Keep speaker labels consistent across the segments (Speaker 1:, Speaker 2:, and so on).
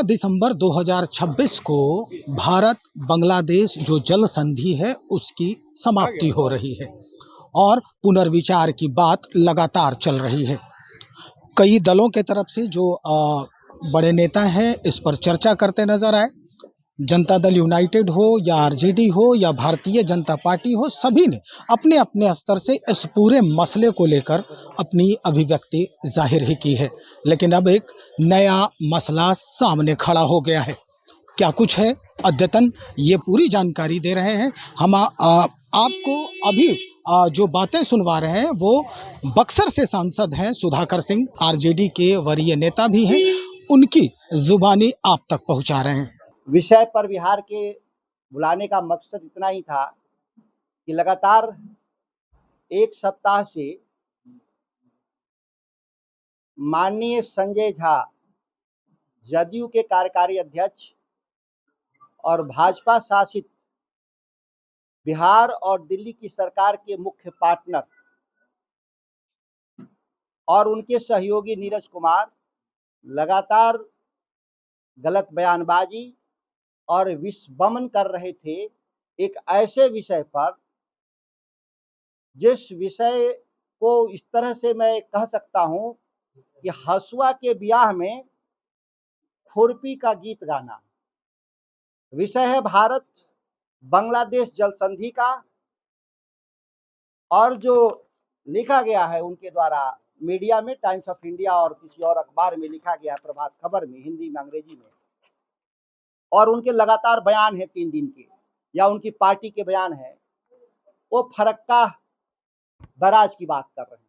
Speaker 1: दिसंबर 2026 को भारत बांग्लादेश जो जल संधि है उसकी समाप्ति हो रही है और पुनर्विचार की बात लगातार चल रही है। कई दलों के तरफ से जो बड़े नेता हैं इस पर चर्चा करते नजर आए। जनता दल यूनाइटेड हो या आरजेडी हो या भारतीय जनता पार्टी हो, सभी ने अपने अपने स्तर से इस पूरे मसले को लेकर अपनी अभिव्यक्ति जाहिर ही की है। लेकिन अब एक नया मसला सामने खड़ा हो गया है। क्या कुछ है अद्यतन, ये पूरी जानकारी दे रहे हैं हम आपको। अभी जो बातें सुनवा रहे हैं वो बक्सर से सांसद हैं सुधाकर सिंह, आरजेडी के वरीय नेता भी हैं, उनकी जुबानी आप तक पहुंचा रहे हैं।
Speaker 2: विषय पर बिहार के बुलाने का मकसद इतना ही था कि लगातार एक सप्ताह से माननीय संजय झा, जदयू के कार्यकारी अध्यक्ष और भाजपा शासित बिहार और दिल्ली की सरकार के मुख्य पार्टनर और उनके सहयोगी नीरज कुमार लगातार गलत बयानबाजी और विषबमन कर रहे थे एक ऐसे विषय पर जिस विषय को इस तरह से मैं कह सकता हूं कि हसुआ के ब्याह में खुरपी का गीत गाना। विषय है भारत बांग्लादेश जल संधि का, और जो लिखा गया है उनके द्वारा मीडिया में, टाइम्स ऑफ इंडिया और किसी और अखबार में लिखा गया, प्रभात खबर में, हिंदी में, अंग्रेजी में, और उनके लगातार बयान है 3 दिन के, या उनकी पार्टी के बयान है, वो फरक्का बराज की बात कर रहे हैं।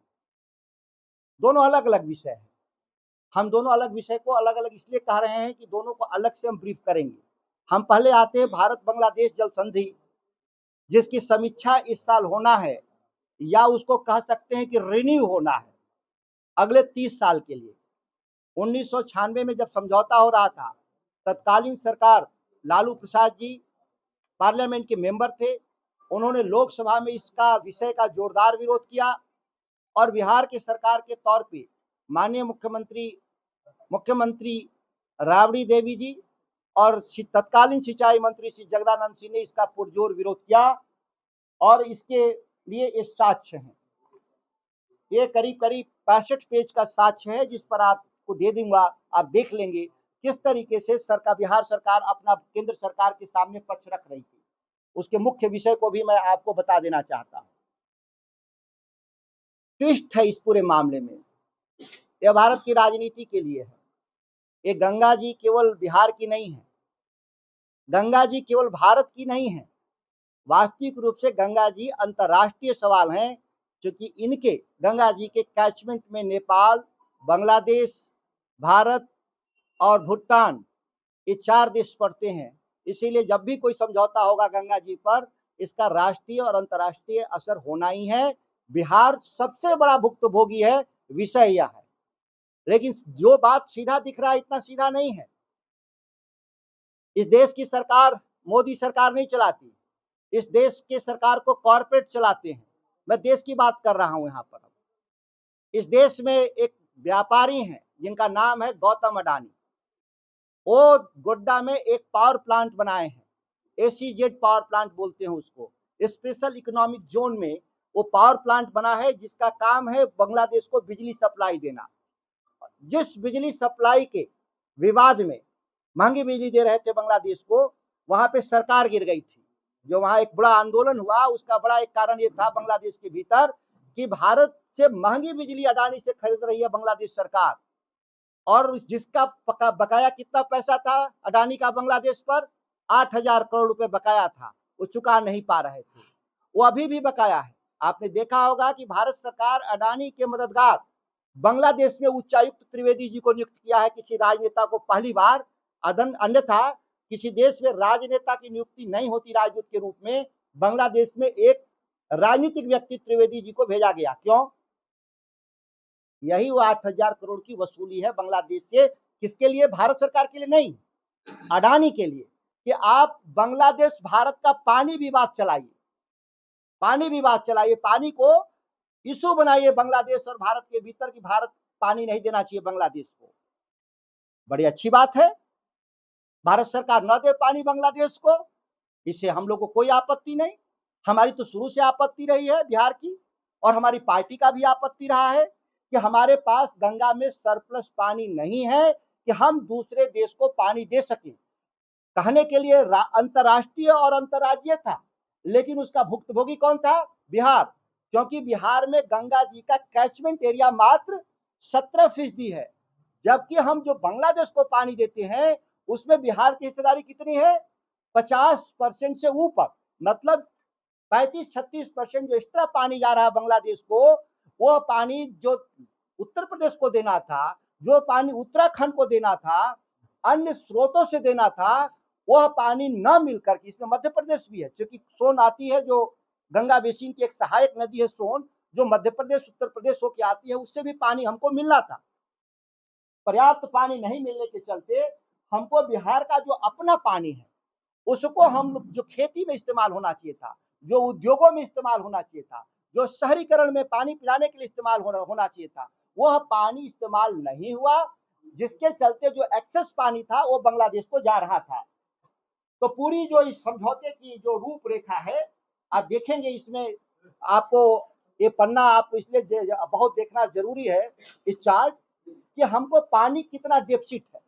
Speaker 2: दोनों अलग अलग विषय हैं। हम दोनों अलग विषय को अलग अलग इसलिए कह रहे हैं कि दोनों को अलग से हम ब्रीफ करेंगे। हम पहले आते हैं भारत बांग्लादेश जल संधि, जिसकी समीक्षा इस साल होना है, या उसको कह सकते हैं कि रिन्यू होना है अगले 30 साल के लिए। 1996 में जब समझौता हो रहा था, तत्कालीन सरकार लालू प्रसाद जी पार्लियामेंट के मेंबर थे। उन्होंने लोकसभा में इसका विषय का जोरदार विरोध किया और बिहार के सरकार के तौर पे माननीय मुख्यमंत्री राबड़ी देवी जी और तत्कालीन सिंचाई मंत्री श्री जगदानंद सिंह ने इसका पुरजोर विरोध किया, और इसके लिए ये साक्ष्य हैं। ये करीब करीब 65 पेज का साक्ष्य है, जिस पर आपको दे दूंगा, आप देख लेंगे किस तरीके से बिहार सरकार अपना केंद्र सरकार के सामने पक्ष रख रही थी। उसके मुख्य विषय को भी मैं आपको बता देना चाहता हूं। ट्विस्ट है इस पूरे मामले में, यह भारत की राजनीति के लिए है। ये गंगा जी केवल बिहार की नहीं है, गंगा जी केवल भारत की नहीं है, वास्तविक रूप से गंगा जी अंतर्राष्ट्रीय सवाल हैं, क्योंकि इनके गंगा जी के कैचमेंट में नेपाल, बांग्लादेश, भारत और भूटान, ये 4 देश पड़ते हैं। इसीलिए जब भी कोई समझौता होगा गंगा जी पर, इसका राष्ट्रीय और अंतर्राष्ट्रीय असर होना ही है। बिहार सबसे बड़ा भुक्तभोगी है, विषय यह है। लेकिन जो बात सीधा दिख रहा है, इतना सीधा नहीं है। इस देश की सरकार मोदी सरकार नहीं चलाती, इस देश के सरकार को कॉर्पोरेट चलाते हैं। मैं देश की बात कर रहा हूं। यहाँ पर इस देश में एक व्यापारी हैं जिनका नाम है गौतम अडानी। वो गोड्डा में एक पावर प्लांट बनाए हैं, एसीजेड पावर प्लांट बोलते हैं उसको। स्पेशल इकोनॉमिक जोन में वो पावर प्लांट बना है, जिसका काम है बांग्लादेश को बिजली सप्लाई देना। जिस बिजली सप्लाई के विवाद में महंगी बिजली दे रहे थे बांग्लादेश को, वहां पे सरकार गिर गई थी। जो वहां एक बड़ा आंदोलन हुआ, उसका बड़ा एक कारण ये था बांग्लादेश के भीतर कि भारत से महंगी बिजली अडानी से खरीद रही है बांग्लादेश सरकार, और जिसका बकाया कितना पैसा था अडानी का बांग्लादेश पर, 8,000 करोड़ रुपए बकाया था। वो चुका नहीं पा रहे थे, वो अभी भी बकाया है। आपने देखा होगा कि भारत सरकार अडानी के मददगार बांग्लादेश में उच्चायुक्त त्रिवेदी जी को नियुक्त किया है, किसी राजनेता को पहली बार। अन्यथा किसी देश में राजनेता की नियुक्ति नहीं होती राजदूत के रूप में, बांग्लादेश में एक राजनीतिक व्यक्ति त्रिवेदी जी को भेजा गया। क्यों? यही वो 8,000 करोड़ की वसूली है बांग्लादेश से। किसके लिए? भारत सरकार के लिए नहीं, अडानी के लिए, कि आप बांग्लादेश भारत का पानी विवाद चलाइए, पानी विवाद चलाइए, पानी को इशू बनाइए बांग्लादेश और भारत के भीतर कि भारत पानी नहीं देना चाहिए बांग्लादेश को। बड़ी अच्छी बात है। भारत सरकार न दे पानी बांग्लादेश को, इससे हम लोग को कोई आपत्ति नहीं। हमारी तो शुरू से आपत्ति रही है बिहार की, और हमारी पार्टी का भी आपत्ति रहा है कि हमारे पास गंगा में सरप्लस पानी नहीं है कि हम दूसरे देश को पानी दे सकें। कहने के लिए अंतर्राष्ट्रीय और अंतर्राज्यीय था, लेकिन उसका भुक्तभोगी कौन था? बिहार, क्योंकि बिहार में गंगा जी का कैचमेंट एरिया मात्र 17% है, जबकि हम जो बांग्लादेश को पानी देते हैं उसमें बिहार की हिस्सेदारी कितनी है? 50% से ऊपर, मतलब 35-36% जो एक्स्ट्रा पानी जा रहा है बांग्लादेश को, वो पानी जो उत्तर प्रदेश को देना था, जो पानी उत्तराखंड को देना था, अन्य स्रोतों से देना था, वह पानी न मिलकर के, इसमें मध्य प्रदेश भी है, क्योंकि सोन आती है जो गंगा बेसिन की एक सहायक नदी है सोन, जो मध्य प्रदेश उत्तर प्रदेश होकर आती है, उससे भी पानी हमको मिलना था। पर्याप्त पानी नहीं मिलने के चलते हमको बिहार का जो अपना पानी है उसको हम जो खेती में इस्तेमाल होना चाहिए था, जो उद्योगों में इस्तेमाल होना चाहिए था, जो शहरीकरण में पानी पिलाने के लिए इस्तेमाल होना चाहिए था, वह पानी इस्तेमाल नहीं हुआ, जिसके चलते जो एक्सेस पानी था वो बांग्लादेश को जा रहा था। तो पूरी जो इस समझौते की जो रूपरेखा है, आप देखेंगे इसमें आपको ये पन्ना आपको इसलिए बहुत देखना जरूरी है, इस चार्ट, कि हमको पानी कितना डेफिसिट है।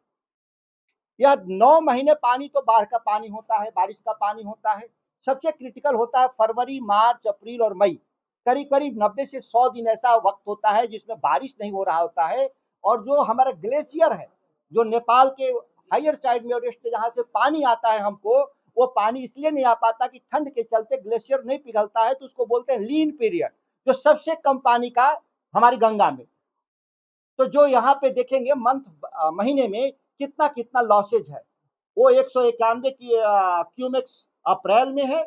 Speaker 2: यह 9 महीने पानी तो बाढ़ का पानी होता है, बारिश का पानी होता है, सबसे क्रिटिकल होता है फरवरी, मार्च, अप्रैल और मई। करीब करीब 90 से 100 दिन ऐसा वक्त होता है जिसमें बारिश नहीं हो रहा होता है, और जो हमारा ग्लेशियर है, जो नेपाल के हायर साइड में और जहाँ से पानी आता है हमको, वो पानी इसलिए नहीं आ पाता कि ठंड के चलते ग्लेशियर नहीं पिघलता है, तो उसको बोलते हैं लीन पीरियड, जो सबसे कम पानी का हमारी गंगा में। तो जो यहाँ पे देखेंगे महीने में कितना कितना लॉसेज है, वो 191 क्यूमेक्स अप्रैल में है,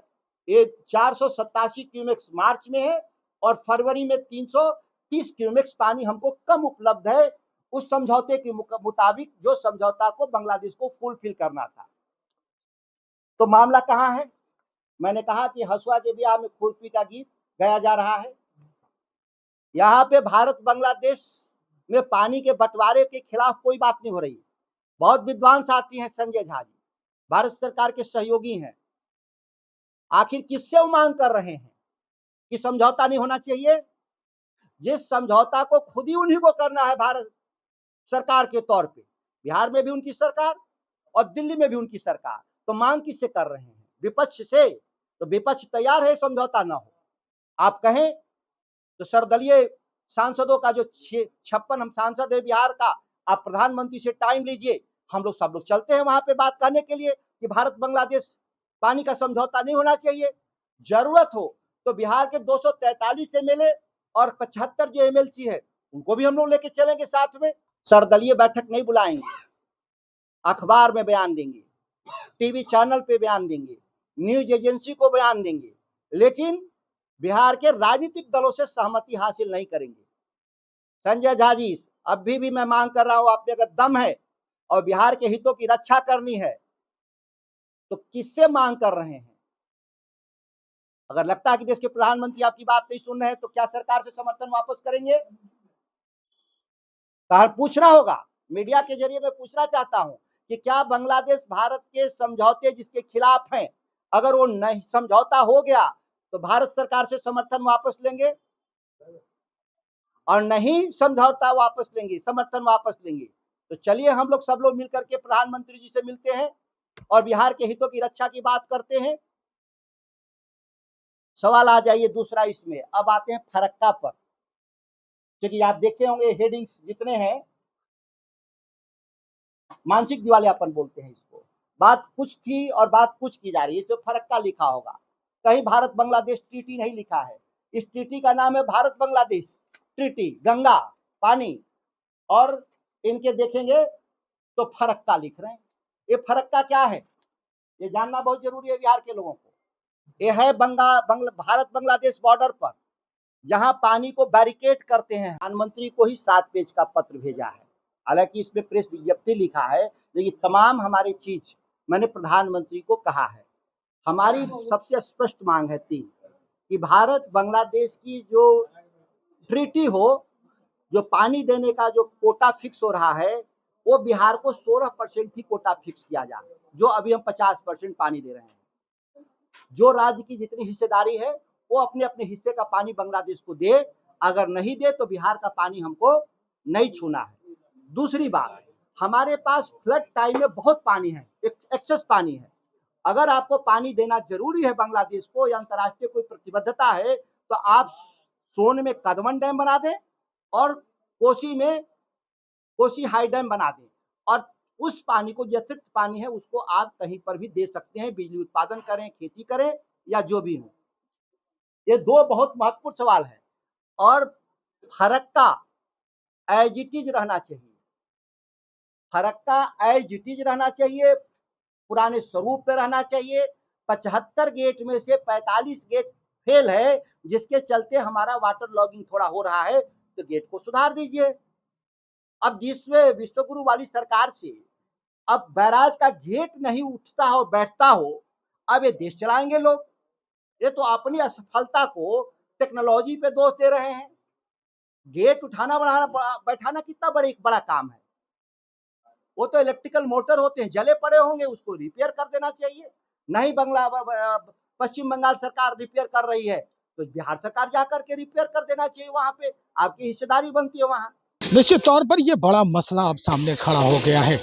Speaker 2: ये 487 क्यूमेक्स मार्च में है, और फरवरी में 330 क्यूमेक्स पानी हमको कम उपलब्ध है उस समझौते के मुताबिक, जो समझौता को बांग्लादेश को फुलफिल करना था। तो मामला कहाँ है? मैंने कहा कि हसुआ के ब्याह में खुरपी का गीत गाया जा रहा है। यहाँ पे भारत बांग्लादेश में पानी के बंटवारे के खिलाफ कोई बात नहीं हो रही। बहुत विद्वान साथी हैं संजय झा जी, भारत सरकार के सहयोगी हैं। आखिर किससे वो मांग कर रहे हैं कि समझौता नहीं होना चाहिए? जिस समझौता को खुद ही उन्हीं को करना है भारत सरकार के तौर पे, बिहार में भी उनकी सरकार और दिल्ली में भी उनकी सरकार, तो मांग किससे कर रहे हैं? विपक्ष से। तो विपक्ष तैयार है समझौता ना हो। आप कहें तो सर्वदलीय सांसदों का जो 56 हम सांसद है बिहार का, आप प्रधानमंत्री से टाइम लीजिए, हम लोग सब लोग चलते हैं वहां पे बात करने के लिए कि भारत बांग्लादेश पानी का समझौता नहीं होना चाहिए। जरूरत हो तो बिहार के 243 एमएलए और 75 जो एमएलसी है उनको भी हम लोग लेके चलेंगे साथ में। सर्वदलीय बैठक नहीं बुलाएंगे, अखबार में बयान देंगे, टीवी चैनल पे बयान देंगे, न्यूज एजेंसी को बयान देंगे, लेकिन बिहार के राजनीतिक दलों से सहमति हासिल नहीं करेंगे। संजय झा जी, अभी भी मैं मांग कर रहा हूं, आप में अगर दम है और बिहार के हितों की रक्षा करनी है तो किससे मांग कर रहे हैं? अगर लगता है कि देश के प्रधानमंत्री आपकी बात नहीं सुन रहे हैं तो क्या सरकार से समर्थन वापस करेंगे? पूछना होगा, मीडिया के जरिए मैं पूछना चाहता हूं कि क्या बांग्लादेश भारत के समझौते जिसके खिलाफ हैं, अगर वो नहीं समझौता हो गया तो भारत सरकार से समर्थन वापस लेंगे, और नहीं समझौता वापस लेंगे, समर्थन वापस लेंगे, तो चलिए हम लोग सब लोग मिलकर के प्रधानमंत्री जी से मिलते हैं और बिहार के हितों की रक्षा की बात करते हैं। सवाल आ जाइए दूसरा इसमें। अब आते हैं फरक्का पर, क्योंकि आप देखे होंगे हेडिंग्स जितने हैं, मानसिक दिवालियापन बोलते हैं इसको। बात कुछ थी और बात कुछ की जा रही है, इसमें फरक्का लिखा होगा, कहीं भारत बांग्लादेश ट्रीटी नहीं लिखा है। इस ट्रीटी का नाम है भारत बांग्लादेश ट्रीटी, गंगा पानी, और इनके देखेंगे तो फरक्का लिख रहे हैं। ये फरक्का क्या है ये जानना बहुत जरूरी है बिहार के लोगों को। ये है भारत बांग्लादेश बॉर्डर पर, जहां पानी को बैरिकेड करते हैं। प्रधानमंत्री को ही 7 पेज का पत्र भेजा है, हालांकि इसमें प्रेस विज्ञप्ति लिखा है, लेकिन तमाम हमारी चीज मैंने प्रधानमंत्री को कहा है। हमारी सबसे स्पष्ट मांग है 3 कि भारत बांग्लादेश की जो ट्रीटी हो, जो पानी देने का जो कोटा फिक्स हो रहा है वो बिहार को 16% ही कोटा फिक्स किया जाए, जो अभी हम 50% पानी दे रहे हैं। जो राज्य की जितनी हिस्सेदारी है वो अपने अपने हिस्से का पानी बांग्लादेश को दे, अगर नहीं दे तो बिहार का पानी हमको नहीं छूना है। दूसरी बात, हमारे पास फ्लड टाइम में बहुत पानी है, एक्सेस पानी है। अगर आपको पानी देना जरूरी है बांग्लादेश को या अंतर्राष्ट्रीय कोई प्रतिबद्धता है तो आप सोन में कदमन डैम बना दें और कोसी में कोसी हाई डैम बना दें, और उस पानी को, जो अतिरिक्त पानी है, उसको आप कहीं पर भी दे सकते हैं, बिजली उत्पादन करें, खेती करें या जो भी हो। ये दो बहुत महत्वपूर्ण सवाल है। और फरक्का एज इट इज रहना चाहिए, फरक्का एज इट इज रहना चाहिए, पुराने स्वरूप पे रहना चाहिए। 75 गेट में से 45 गेट फेल है, जिसके चलते हमारा वाटर लॉगिंग थोड़ा हो रहा है, तो गेट को सुधार दीजिए। अब विश्वगुरु वाली सरकार से अब बैराज का गेट नहीं उठता हो, बैठता हो, अब ये देश चलाएंगे लोग। ये तो अपनी असफलता को टेक्नोलॉजी पे दोष दे रहे हैं। गेट उठाना बैठाना कितना बड़ा काम है। वो तो इलेक्ट्रिकल मोटर होते हैं, जले पड़े होंगे, उसको रिपेयर कर देना चाहिए। नहीं पश्चिम बंगाल सरकार रिपेयर कर रही है तो बिहार सरकार जाकर के रिपेयर कर देना चाहिए, वहां पे आपकी हिस्सेदारी बनती है वहां।
Speaker 1: निश्चित तौर पर ये बड़ा मसला अब सामने खड़ा हो गया है।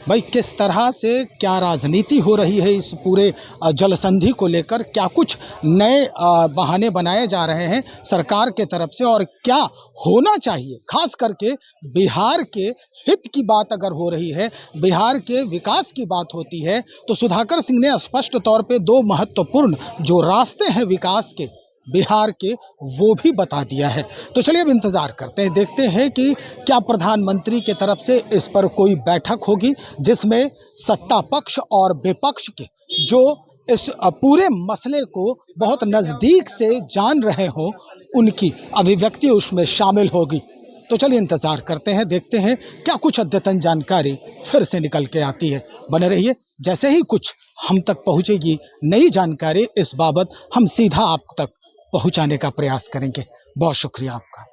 Speaker 1: भाई किस तरह से क्या राजनीति हो रही है इस पूरे जल संधि को लेकर, क्या कुछ नए बहाने बनाए जा रहे हैं सरकार के तरफ से, और क्या होना चाहिए। खास करके बिहार के हित की बात अगर हो रही है, बिहार के विकास की बात होती है, तो सुधाकर सिंह ने स्पष्ट तौर पे दो महत्वपूर्ण जो रास्ते हैं विकास के बिहार के, वो भी बता दिया है। तो चलिए अब इंतज़ार करते हैं, देखते हैं कि क्या प्रधानमंत्री की तरफ से इस पर कोई बैठक होगी जिसमें सत्ता पक्ष और विपक्ष के जो इस पूरे मसले को बहुत नज़दीक से जान रहे हों, उनकी अभिव्यक्ति उसमें शामिल होगी। तो चलिए इंतज़ार करते हैं, देखते हैं क्या कुछ अद्यतन जानकारी फिर से निकल के आती है। बने रहिए, जैसे ही कुछ हम तक पहुँचेगी नई जानकारी इस बाबत, हम सीधा आप तक पहुंचाने का प्रयास करेंगे। बहुत शुक्रिया आपका।